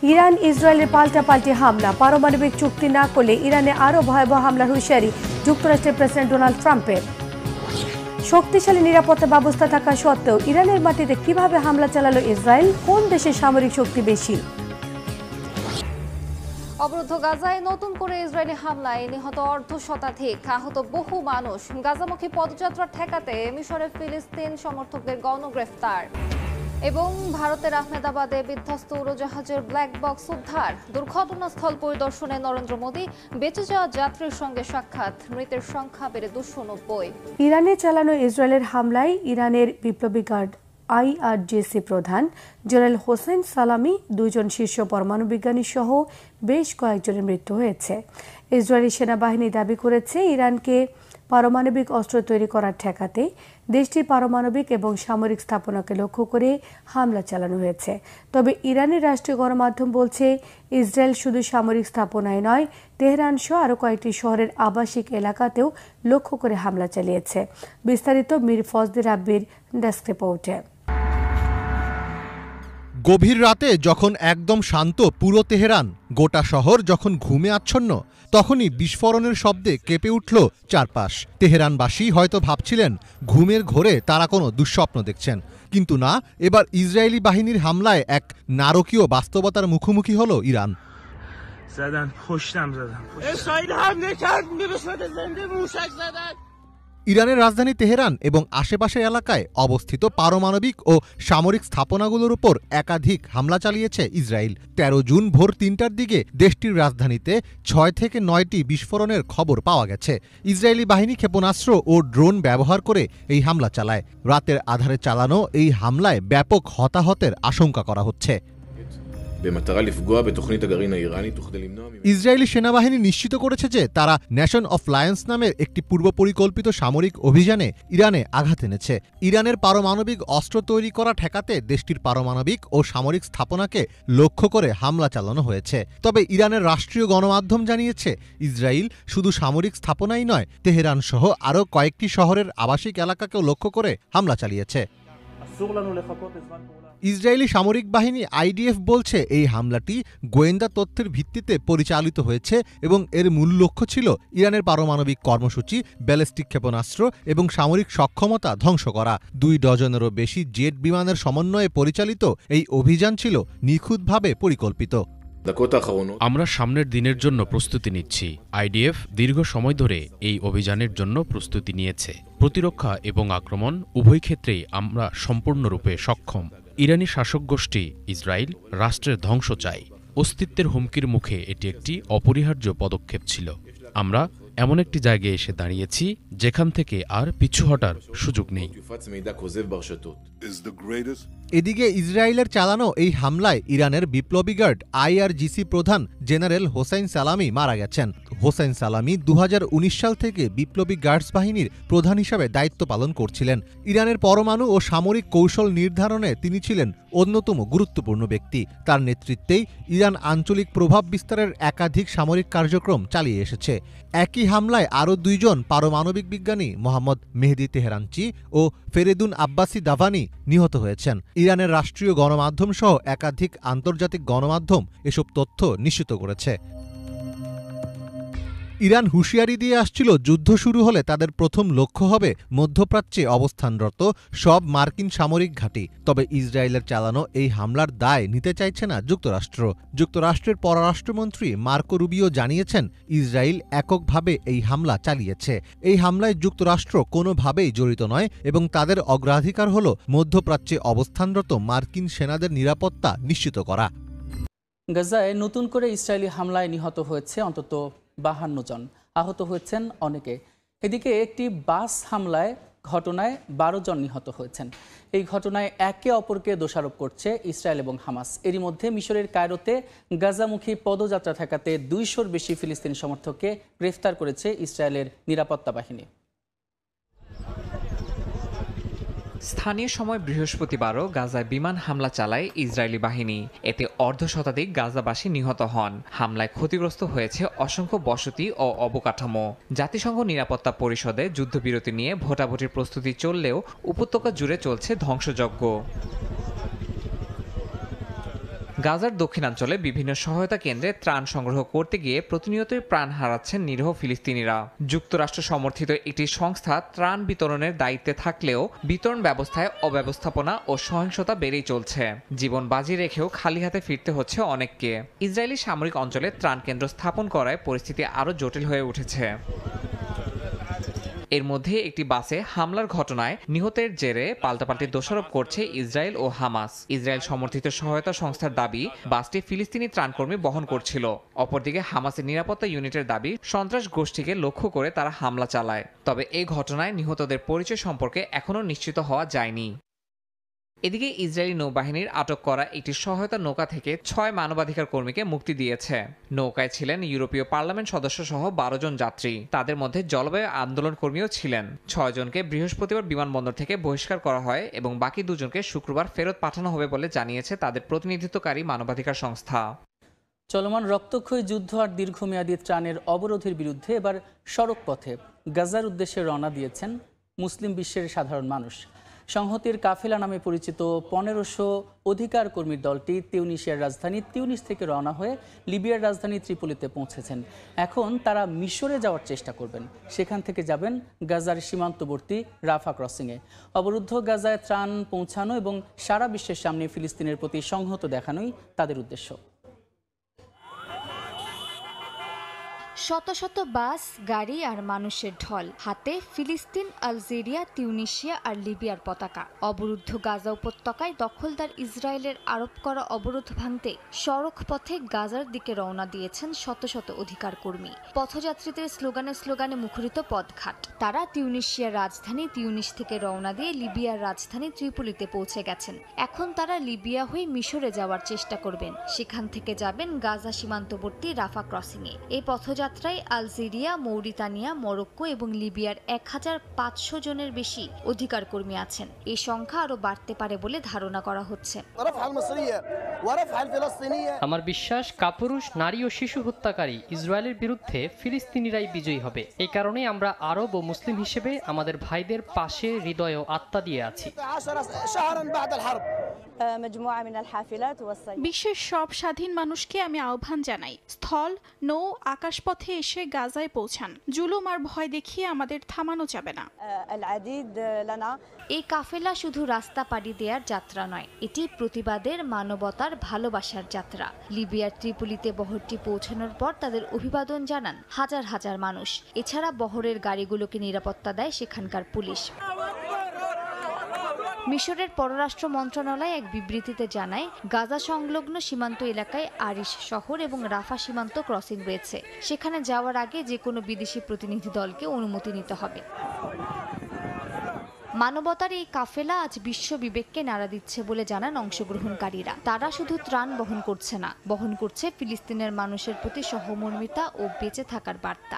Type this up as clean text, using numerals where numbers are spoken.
Iran ইসরায়েলের পাল্টাপাল্টি হামলা, পারমাণবিক চুক্তি না করলে ইরানে আরও ভয়াবহ হামলার হুঁশিয়ারি যুক্তরাষ্ট্রের প্রেসিডেন্ট ডোনাল্ড ট্রাম্পের। শক্তিশালী নিরাপত্তা ব্যবস্থা থাকা সত্ত্বেও ইরানের মাটিতে কিভাবে হামলা চালালো ইসরায়েল? কোন দেশের সামরিক শক্তি বেশি? অবরুদ্ধ গাজায় নতুন করে ইসরায়েলি হামলায় নিহত অর্ধশতাধিক, আহত বহু মানুষ। গাজামুখী পদযাত্রা ঠেকাতে মিশরে ফিলিস্তিন সমর্থকদের গণগ্রেফতার। এবং ভারতের আহমেদাবাদে বিধ্বস্ত উড়োজাহাজের ব্ল্যাক বক্স উদ্ধার। দুর্ঘটনাস্থল পরিদর্শনে নরেন্দ্র মোদী, বেঁচে যাওয়া যাত্রীর সঙ্গে সাক্ষাৎ। মৃতের সংখ্যা বেড়ে 290। ইরানে চালানো ইসরায়েলের হামলায় ইরানের বিপ্লবী গার্ড IRGC প্রধান জেনারেল হোসেন সালামি, 2 জন শীর্ষ পরমাণু বিজ্ঞানী সহ বেশ কয়েকজনের মৃত্যু হয়েছে। ইসরায়েলি সেনাবাহিনী দাবি করেছে ইরানকে পারমাণবিক অস্ত্র তৈরি করার ঠেকাতে দেশটির পারমাণবিক এবং সামরিক স্থাপনাকে লক্ষ্য করে হামলা চালানো হয়েছে। তবে ইরানের রাষ্ট্রীয় গণমাধ্যম বলছে ইসরায়েল শুধু সামরিক স্থাপনায় নয়, তেহরান সহ আরও কয়েকটি শহরের আবাসিক এলাকাতেও লক্ষ্য করে হামলা চালিয়েছে। বিস্তারিত মীর ফজলে রাব্বির ডেস্ক রিপোর্টে। গভীর রাতে যখন একদম শান্ত পুরো তেহরান, গোটা শহর যখন ঘুমে আচ্ছন্ন, তখনই বিস্ফোরণের শব্দে কেঁপে উঠল চারপাশ। তেহরানবাসী হয়তো ভাবছিলেন ঘুমের ঘোরে তারা কোনো দুঃস্বপ্ন দেখছেন, কিন্তু না, এবার ইসরায়েলি বাহিনীর হামলায় এক নারকীয় বাস্তবতার মুখোমুখি হল ইরান। ইরানের রাজধানী তেহরান এবং আশেপাশের এলাকায় অবস্থিত পারমাণবিক ও সামরিক স্থাপনাগুলোর উপর একাধিক হামলা চালিয়েছে ইসরায়েল। 13 জুন ভোর 3টার দিকে দেশটির রাজধানীতে 6 থেকে 9টি বিস্ফোরণের খবর পাওয়া গেছে। ইসরায়েলি বাহিনী ক্ষেপণাস্ত্র ও ড্রোন ব্যবহার করে এই হামলা চালায়। রাতের আধারে চালানো এই হামলায় ব্যাপক হতাহতের আশঙ্কা করা হচ্ছে। ইসরায়েলি সেনাবাহিনী নিশ্চিত করেছে যে তারা নেশন অফ লায়ন্স নামের একটি পূর্ব পরিকল্পিত সামরিক অভিযানে ইরানে আঘাত এনেছে। ইরানের পারমাণবিক অস্ত্র তৈরি করা ঠেকাতে দেশটির পারমাণবিক ও সামরিক স্থাপনাকে লক্ষ্য করে হামলা চালানো হয়েছে। তবে ইরানের রাষ্ট্রীয় গণমাধ্যম জানিয়েছে ইসরায়েল শুধু সামরিক স্থাপনাই নয়, তেহরান সহ আরও কয়েকটি শহরের আবাসিক এলাকাকেও লক্ষ্য করে হামলা চালিয়েছে। ইসরায়েলি সামরিক বাহিনী IDF বলছে এই হামলাটি গোয়েন্দা তথ্যের ভিত্তিতে পরিচালিত হয়েছে এবং এর মূল লক্ষ্য ছিল ইরানের পারমাণবিক কর্মসূচি, ব্যালিস্টিক ক্ষেপণাস্ত্র এবং সামরিক সক্ষমতা ধ্বংস করা। 2 ডজনেরও বেশি জেট বিমানের সমন্বয়ে পরিচালিত এই অভিযান ছিল নিখুঁতভাবে পরিকল্পিত। আমরা সামনের দিনের জন্য প্রস্তুতি নিচ্ছি। IDF দীর্ঘ সময় ধরে এই অভিযানের জন্য প্রস্তুতি নিয়েছে। প্রতিরক্ষা এবং আক্রমণ উভয় ক্ষেত্রেই আমরা সম্পূর্ণরূপে সক্ষম। ইরানি শাসক গোষ্ঠী ইসরায়েল রাষ্ট্রের ধ্বংস চায়। অস্তিত্বের হুমকির মুখে এটি একটি অপরিহার্য পদক্ষেপ ছিল। আমরা এমন একটি জায়গায় এসে দাঁড়িয়েছি যেখান থেকে আর পিছু হটার সুযোগ নেই। এদিকে ইসরায়েলের চালানো এই হামলায় ইরানের বিপ্লবী গার্ড IRGC প্রধান জেনারেল হোসেন সালামি মারা গেছেন। হোসেন সালামি 2019 সাল থেকে বিপ্লবী গার্ডস বাহিনীর প্রধান হিসাবে দায়িত্ব পালন করছিলেন। ইরানের পরমাণু ও সামরিক কৌশল নির্ধারণে তিনি ছিলেন অন্যতম গুরুত্বপূর্ণ ব্যক্তি। তার নেতৃত্বেই ইরান আঞ্চলিক প্রভাব বিস্তারের একাধিক সামরিক কার্যক্রম চালিয়ে এসেছে। একই হামলায় আরও 2 জন পারমাণবিক বিজ্ঞানী মোহাম্মদ মেহেদি তেহরানচি ও ফেরেদুন আব্বাসি দাভানি নিহত হয়েছেন। ইরানের রাষ্ট্রীয় গণমাধ্যম সহ একাধিক আন্তর্জাতিক গণমাধ্যম এসব তথ্য নিশ্চিত করেছে। ইরান হুঁশিয়ারি দিয়ে আসছিল যুদ্ধ শুরু হলে তাদের প্রথম লক্ষ্য হবে মধ্যপ্রাচ্যে অবস্থানরত সব মার্কিন সামরিক ঘাঁটি। তবে ইসরায়েলের চালানো এই হামলার দায় নিতে চাইছে না যুক্তরাষ্ট্র। যুক্তরাষ্ট্রের পররাষ্ট্রমন্ত্রী মার্কো রুবিও জানিয়েছেন ইসরায়েল এককভাবে এই হামলা চালিয়েছে। এই হামলায় যুক্তরাষ্ট্র কোনোভাবেই জড়িত নয় এবং তাদের অগ্রাধিকার হল মধ্যপ্রাচ্যে অবস্থানরত মার্কিন সেনাদের নিরাপত্তা নিশ্চিত করা। গাজায় নতুন করে ইসরায়েলি হামলায় নিহত হয়েছে অন্তত 52 জন, আহত হয়েছেন অনেকে। এদিকে একটি বাস হামলায় ঘটনায় 12 জন নিহত হয়েছেন। এই ঘটনায় একে অপরকে দোষারোপ করছে ইসরায়েল এবং হামাস। এরই মধ্যে মিশরের কায়রোতে গাজামুখী পদযাত্রা ঠেকাতে 200-র বেশি ফিলিস্তিনি সমর্থককে গ্রেফতার করেছে ইসরায়েলের নিরাপত্তা বাহিনী। স্থানীয় সময় বৃহস্পতিবারও গাজায় বিমান হামলা চালায় ইসরায়েলি বাহিনী। এতে অর্ধশতাধিক গাজাবাসী নিহত হন। হামলায় ক্ষতিগ্রস্ত হয়েছে অসংখ্য বসতি ও অবকাঠামো। জাতিসংঘ নিরাপত্তা পরিষদে যুদ্ধবিরতি নিয়ে ভোটাভুটির প্রস্তুতি চললেও উপত্যকা জুড়ে চলছে ধ্বংসযজ্ঞ। গাজার দক্ষিণাঞ্চলে বিভিন্ন সহায়তা কেন্দ্রে ত্রাণ সংগ্রহ করতে গিয়ে প্রতিনিয়তই প্রাণ হারাচ্ছেন নিরীহ ফিলিস্তিনিরা। যুক্তরাষ্ট্র সমর্থিত একটি সংস্থা ত্রাণ বিতরণের দায়িত্বে থাকলেও বিতরণ ব্যবস্থায় অব্যবস্থাপনা ও সহিংসতা বেড়েই চলছে। জীবন বাজি রেখেও খালি হাতে ফিরতে হচ্ছে অনেককে। ইসরায়েলি সামরিক অঞ্চলে ত্রাণ কেন্দ্র স্থাপন করায় পরিস্থিতি আরও জটিল হয়ে উঠেছে। এর মধ্যে একটি বাসে হামলার ঘটনায় নিহতের জেরে পাল্টাপাল্টি দোষারোপ করছে ইসরায়েল ও হামাস। ইসরায়েল সমর্থিত সহায়তা সংস্থার দাবি, বাসটি ফিলিস্তিনি ত্রাণকর্মী বহন করছিল। অপরদিকে হামাসের নিরাপত্তা ইউনিটের দাবি, সন্ত্রাস গোষ্ঠীকে লক্ষ্য করে তারা হামলা চালায়। তবে এই ঘটনায় নিহতদের পরিচয় সম্পর্কে এখনও নিশ্চিত হওয়া যায়নি। এদিকে ইসরায়েলি নৌবাহিনীর আটক করা একটি সহায়তা নৌকা থেকে 6 মানবাধিকার কর্মীকে মুক্তি দিয়েছে। নৌকায় ছিলেন ইউরোপীয় পার্লামেন্ট সদস্য সহ 12 জন যাত্রী। তাদের মধ্যে জলবায়ু আন্দোলন কর্মীও ছিলেন। 6 জনকে বৃহস্পতিবার বিমানবন্দর থেকে বহিষ্কার করা হয় এবং বাকি 2 জনকে শুক্রবার ফেরত পাঠানো হবে বলে জানিয়েছে তাদের প্রতিনিধিত্বকারী মানবাধিকার সংস্থা। চলমান রক্তক্ষয়ী যুদ্ধ আর দীর্ঘমেয়াদী ত্রাণের অবরোধের বিরুদ্ধে এবার সড়ক পথে গাজার উদ্দেশ্যে রওনা দিয়েছেন মুসলিম বিশ্বের সাধারণ মানুষ। সংহতির কাফেলা নামে পরিচিত 1500 অধিকার কর্মীর দলটি তিউনিসিয়ার রাজধানী তিউনিস থেকে রওনা হয়ে লিবিয়ার রাজধানী ত্রিপোলিতে পৌঁছেছেন। এখন তারা মিশরে যাওয়ার চেষ্টা করবেন। সেখান থেকে যাবেন গাজার সীমান্তবর্তী রাফা ক্রসিংয়ে। অবরুদ্ধ গাজায় ত্রাণ পৌঁছানো এবং সারা বিশ্বের সামনে ফিলিস্তিনের প্রতি সংহত দেখানোই তাদের উদ্দেশ্য। শত শত বাস, গাড়ি আর মানুষের ঢল, হাতে ফিলিস্তিন, আলজেরিয়া, তিউনিসিয়া আর লিবিয়ার পতাকা। অবরুদ্ধ গাজা উপত্যকায় দখলদার ইসরায়েলের আরোপ করা অবরোধ ভাঙতে সড়ক পথে গাজার দিকে রওনা দিয়েছেন শত শত অধিকার কর্মী। পথযাত্রীদের স্লোগানে মুখরিত পথঘাট। তারা তিউনিসিয়ার রাজধানী তিউনিস থেকে রওনা দিয়ে লিবিয়ার রাজধানী ত্রিপোলিতে পৌঁছে গেছেন। এখন তারা লিবিয়া হয়ে মিশরে যাওয়ার চেষ্টা করবেন। সেখান থেকে যাবেন গাজা সীমান্তবর্তী রাফা ক্রসিংয়ে। এই পথযাত্রায় আলজেরিয়া, মৌরিতানিয়া, মরক্কো এবং লিবিয়ার 1500 জনের বেশি অধিকার কর্মী আছেন। এই সংখ্যা আরো বাড়তে পারে বলে ধারণা করা হচ্ছে। আমার বিশ্বাস, কাপুরুষ, নারী ও শিশু হত্যাকারী ইসরায়েলের বিরুদ্ধে ফিলিস্তিনিরাই বিজয়ী হবে। এই কারণে আমরা আরব ও মুসলিম হিসেবে আমাদের ভাইদের পাশে হৃদয় ও আত্মা দিয়ে আছি। বিশ্বের সব স্বাধীন মানুষকে আমি আহ্বান জানাই, স্থল, নৌ, আকাশপথে এসে গাজায় পৌঁছান। জুলুম আর ভয় দেখিয়ে আমাদের থামানো যাবে না। এই কাফেলা শুধু রাস্তা পাড়ি দেওয়ার যাত্রা নয়, এটি প্রতিবাদের, মানবতার, ভালোবাসার যাত্রা। লিবিয়ার ত্রিপোলিতে বহরটি পৌঁছানোর পর তাদের অভিবাদন জানান হাজার হাজার মানুষ। এছাড়া বহরের গাড়িগুলোকে নিরাপত্তা দেয় সেখানকার পুলিশ। মিশরের পররাষ্ট্র মন্ত্রণালয় এক বিবৃতিতে জানায়, গাজা সংলগ্ন সীমান্ত এলাকায় আরিশ শহর এবং রাফা সীমান্ত ক্রসিং রয়েছে। সেখানে যাওয়ার আগে যে কোনো বিদেশি প্রতিনিধি দলকে অনুমতি নিতে হবে। মানবতার এই কাফেলা আজ বিশ্ব বিবেককে নাড়া দিচ্ছে বলে জানান অংশগ্রহণকারীরা। তারা শুধু ত্রাণ বহন করছে না, বহন করছে ফিলিস্তিনের মানুষের প্রতি সহমর্মিতা ও বেঁচে থাকার বার্তা।